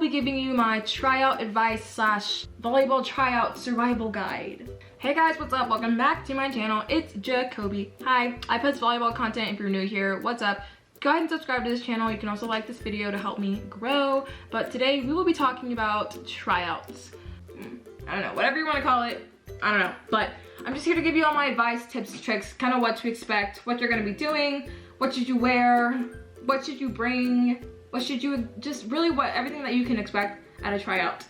be giving you my tryout advice slash volleyball tryout survival guide. Hey guys, what's up? Welcome back to my channel. It's Jacoby. Hi, I post volleyball content if you're new here. What's up? Go ahead and subscribe to this channel. You can also like this video to help me grow. But today we will be talking about tryouts. I don't know, whatever you want to call it. I don't know, but I'm just here to give you all my advice, tips, tricks, kind of what to expect, what you're going to be doing, what should you wear, what should you bring, what should you, just really everything that you can expect at a tryout,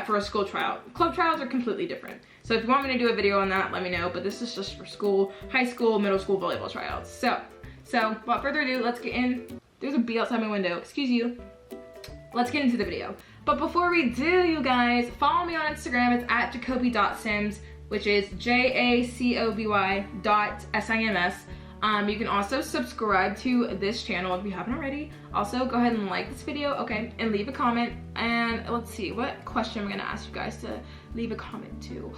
for a school tryout. Club tryouts are completely different. So if you want me to do a video on that, let me know, but this is just for school, high school, middle school volleyball tryouts. So without further ado, let's get in. There's a bee outside my window, excuse you. Let's get into the video. But before we do, you guys, follow me on Instagram. It's at jacoby.sims, which is jacoby.sims. You can also subscribe to this channel if you haven't already. Also, go ahead and like this video, okay, and leave a comment. And let's see, what question I'm gonna ask you guys to leave a comment to.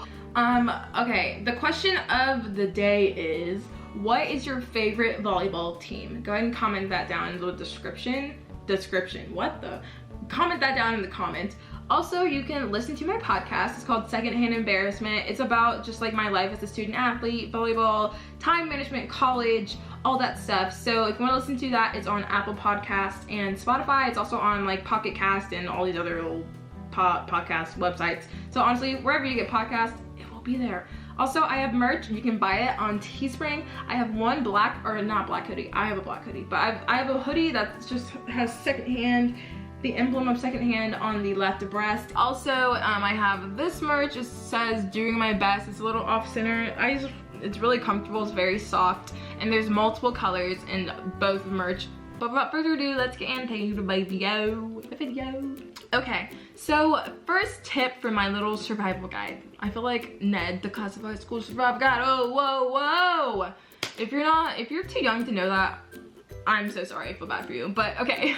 Okay, the question of the day is, what is your favorite volleyball team? Go ahead and comment that down in the description. Comment that down in the comments. Also, you can listen to my podcast. It's called Secondhand Embarrassment. It's about just like my life as a student athlete, volleyball, time management, college, all that stuff. So if you want to listen to that, it's on Apple Podcasts and Spotify. It's also on like Pocket Cast and all these other little podcast websites. So honestly, wherever you get podcasts, it will be there. Also, I have merch. You can buy it on Teespring. I have one black, or not black hoodie. I have a black hoodie, but I have a hoodie that just has Secondhand, the emblem of Secondhand on the left breast. Also, I have this merch. It says doing my best. It's a little off center. It's really comfortable. It's very soft, and there's multiple colors in both merch. But without further ado, let's get into the video. Okay, so first tip for my little survival guide. I feel like Ned, the classified school survival guide. Oh, whoa. If you're too young to know that, I'm so sorry, I feel bad for you, but okay.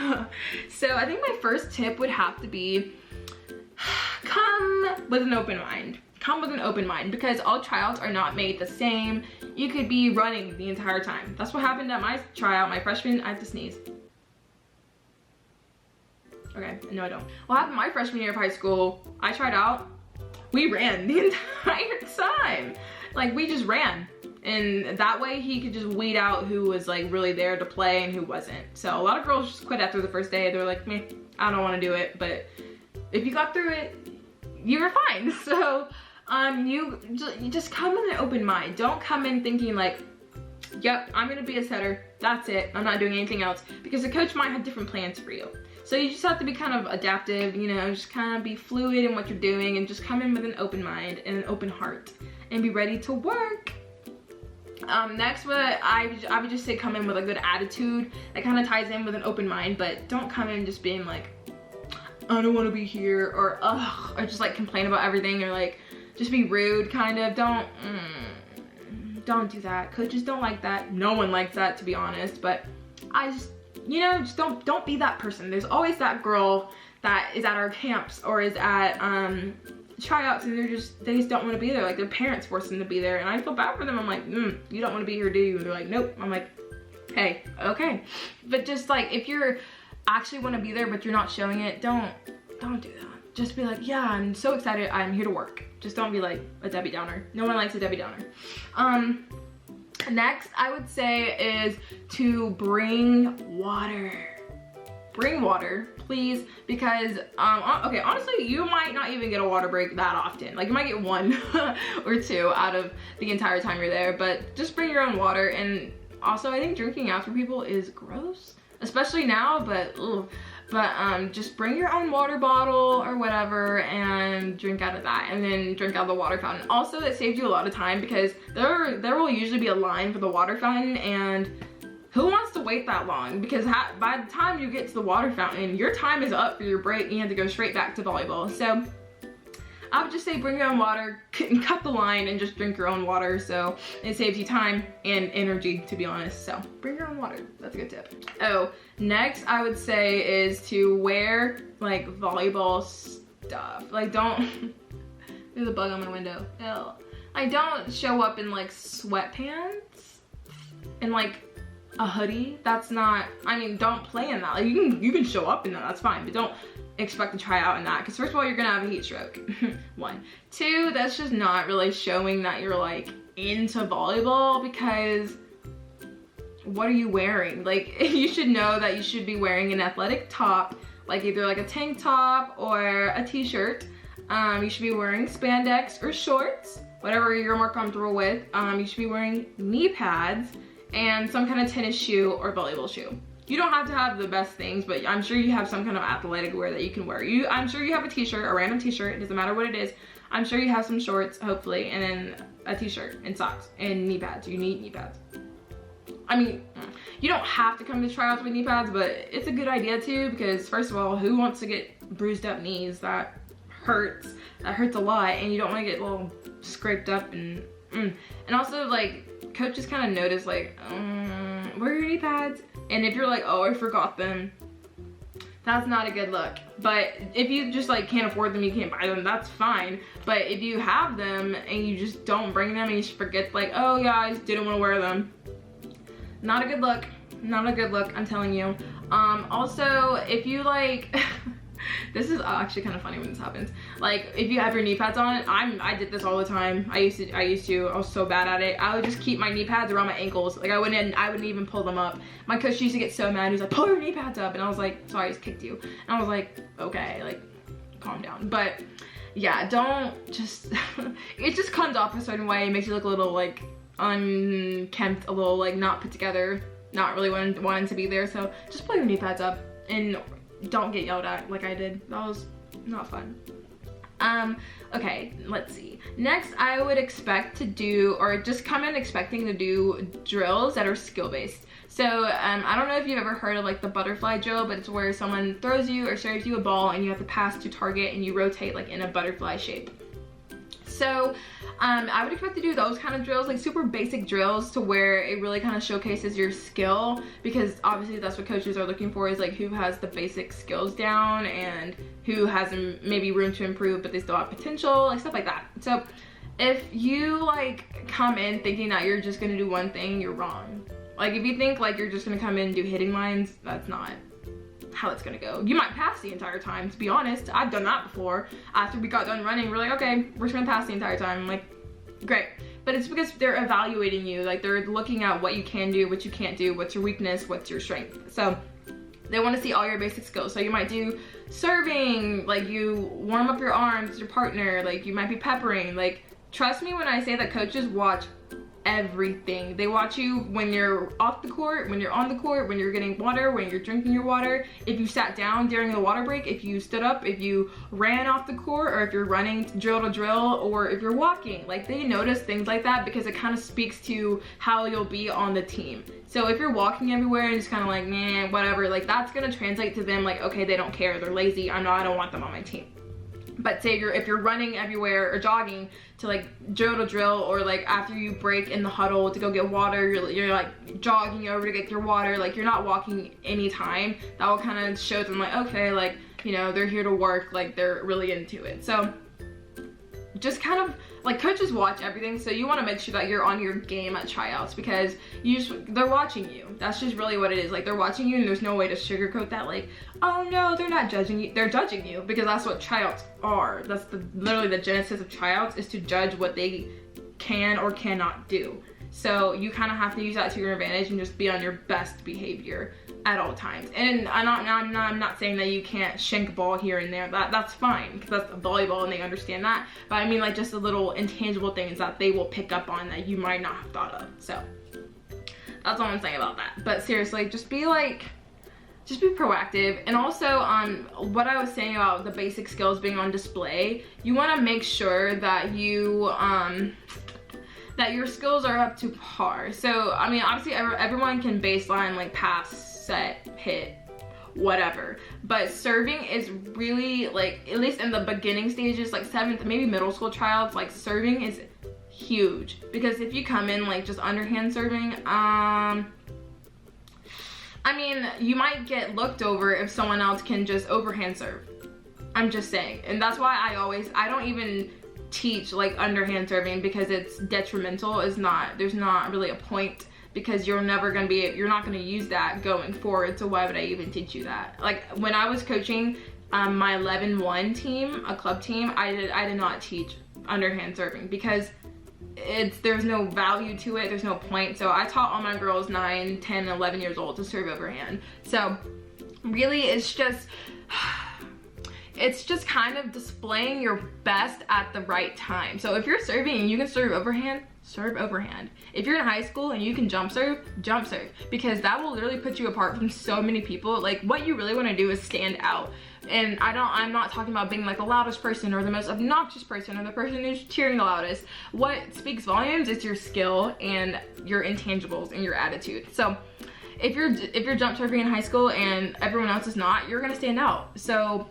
So I think my first tip would have to be, come with an open mind. Come with an open mind, because all tryouts are not made the same. You could be running the entire time. That's what happened at my tryout, my freshman. I have to sneeze. Okay, no I don't. What happened my freshman year of high school, I tried out, we ran the entire time. Like, we just ran. And that way he could just weed out who was like really there to play and who wasn't. So a lot of girls just quit after the first day. They're like, meh, I don't want to do it. But if you got through it, you were fine. So you just come with an open mind. Don't come in thinking like, yep, I'm gonna be a setter. That's it. I'm not doing anything else. Because the coach might have different plans for you. So you just have to be kind of adaptive, you know, just kind of be fluid in what you're doing and just come in with an open mind and an open heart and be ready to work. Next, I would just say come in with a good attitude. That kind of ties in with an open mind, but don't come in just being like, I don't want to be here, or ugh, or just like complain about everything, or like just be rude, kind of. Don't do that. Coaches don't like that. No one likes that, to be honest, but I just, you know, just don't be that person. There's always that girl that is at our camps or is at tryouts, and they just don't want to be there. Like, their parents force them to be there, and I feel bad for them. I'm like, you don't want to be here, do you? And they're like, nope. I'm like, hey, okay. But just like, if you're actually want to be there but you're not showing it, don't do that. Just be like, yeah, I'm so excited, I'm here to work. Just don't be like a Debbie Downer. No one likes a Debbie Downer. Next, I would say is to bring water. Bring water, please, because okay, honestly, you might not even get a water break that often. Like, you might get one or two out of the entire time you're there, but just bring your own water. And also, I think drinking after people is gross, especially now, but just bring your own water bottle or whatever and drink out of that, and then drink out of the water fountain. Also, it saves you a lot of time, because there will usually be a line for the water fountain, and who wants to wait that long? Because by the time you get to the water fountain, your time is up for your break and you have to go straight back to volleyball. So I would just say bring your own water, cut the line, and just drink your own water, so it saves you time and energy, to be honest. So bring your own water. That's a good tip. Oh, next I would say is to wear like volleyball stuff. Like, don't there's a bug on my window. Ew. Like, don't show up in like sweatpants and like a hoodie. That's not, I mean, don't play in that. Like, you can show up in that, that's fine, but don't expect to try out in that, because first of all, you're gonna have a heat stroke. 1. 2, that's just not really showing that you're like into volleyball, because what are you wearing? Like, you should know that you should be wearing an athletic top, like either like a tank top or a t-shirt. You should be wearing spandex or shorts, whatever you're more comfortable with. You should be wearing knee pads and some kind of tennis shoe or volleyball shoe. You don't have to have the best things, but I'm sure you have some kind of athletic wear that you can wear. I'm sure you have a t-shirt, a random t-shirt, it doesn't matter what it is. I'm sure you have some shorts, hopefully, and then a t-shirt and socks and knee pads. You need knee pads. I mean, you don't have to come to tryouts with knee pads, but it's a good idea too, because first of all, who wants to get bruised up knees? That hurts a lot, and you don't want to get a little scraped up and also, like, coaches kind of notice, like, wear your knee pads, and if you're like, oh, I forgot them, that's not a good look. But if you just like can't afford them, you can't buy them, that's fine. But if you have them and you just don't bring them and you just forget, like, oh yeah, I just didn't want to wear them, not a good look. Not a good look, I'm telling you. Also, if you like, this is actually kind of funny when this happens. Like, if you have your knee pads on, I did this all the time. I used to, I was so bad at it. I would just keep my knee pads around my ankles. Like, I wouldn't even pull them up. My coach used to get so mad. He was like, pull your knee pads up. And I was like, sorry, I just kicked you. And I was like, okay, like, calm down. But yeah, don't just, it just comes off a certain way. It makes you look a little like unkempt, a little like not put together, not really wanting to be there. So just pull your knee pads up and don't get yelled at like I did. That was not fun. Okay, let's see. Next, I would expect to do, or just come in expecting to do drills that are skill-based. So I don't know if you've ever heard of like the butterfly drill, but it's where someone throws you or serves you a ball and you have to pass to target and you rotate like in a butterfly shape. So I would expect to do those kind of drills, like super basic drills, to where it really kind of showcases your skill, because obviously that's what coaches are looking for, is like who has the basic skills down and who has maybe room to improve but they still have potential, like stuff like that. So if you like come in thinking that you're just gonna do one thing, you're wrong. Like if you think like you're just gonna come in and do hitting lines, that's not how it's gonna go. You might pass the entire time, to be honest. I've done that before. After we got done running, we're like, okay, we're just gonna pass the entire time. I'm like, great. But it's because they're evaluating you. Like they're looking at what you can do, what you can't do, what's your weakness, what's your strength. So they want to see all your basic skills. So you might do serving, like you warm up your arms, your partner, like you might be peppering. Like, trust me when I say that coaches watch everything. They watch you when you're off the court, when you're on the court, when you're getting water, when you're drinking your water, if you sat down during the water break, if you stood up, if you ran off the court, or if you're running drill to drill, or if you're walking. Like they notice things like that because it kind of speaks to how you'll be on the team. So if you're walking everywhere and just kind of like, man, whatever, like that's gonna translate to them like, okay, they don't care, they're lazy, I don't want them on my team. But say if you're running everywhere or jogging to like drill to drill, or like after you break in the huddle to go get water, you're like jogging over to get your water, like you're not walking anytime, that will kind of show them like, okay, like, you know, they're here to work, like they're really into it. So just kind of like, coaches watch everything, so you want to make sure that you're on your game at tryouts, because they're watching you. That's just really what it is. Like they're watching you, and there's no way to sugarcoat that. Like, oh no, they're not judging you. They're judging you, because that's what tryouts are. That's literally the genesis of tryouts, is to judge what they can or cannot do. So you kind of have to use that to your advantage and just be on your best behavior at all times. And I'm not saying that you can't shank a ball here and there. That's fine, because that's volleyball and they understand that. But I mean like just the little intangible things that they will pick up on that you might not have thought of. So that's all I'm saying about that. But seriously, just be proactive. And also what I was saying about the basic skills being on display, you want to make sure that you that your skills are up to par. So I mean, obviously everyone can baseline like pass, set, hit, whatever, but serving is really, like, at least in the beginning stages, like 7th, maybe middle school tryouts, like serving is huge. Because if you come in like just underhand serving, I mean, you might get looked over if someone else can just overhand serve. I'm just saying. And that's why I don't even teach like underhand serving, because it's detrimental. There's not really a point, because you're not gonna use that going forward. So why would I even teach you that? Like when I was coaching, my 11-1 team, a club team, I did not teach underhand serving because there's no value to it, there's no point. So I taught all my girls 9, 10, 11 years old to serve overhand. So really it's just kind of displaying your best at the right time. So if you're serving and you can serve overhand, serve overhand. If you're in high school and you can jump serve, because that will literally put you apart from so many people. Like, what you really want to do is stand out. And I'm not talking about being like the loudest person or the most obnoxious person or the person who's cheering the loudest. What speaks volumes is your skill and your intangibles and your attitude. So if you're jump serving in high school and everyone else is not, you're gonna stand out. So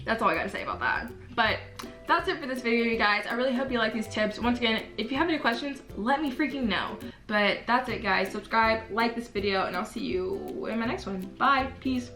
that's all I gotta say about that. But that's it for this video, you guys. I really hope you like these tips. Once again, if you have any questions, let me freaking know. But that's it, guys. Subscribe, like this video, and I'll see you in my next one. Bye, peace.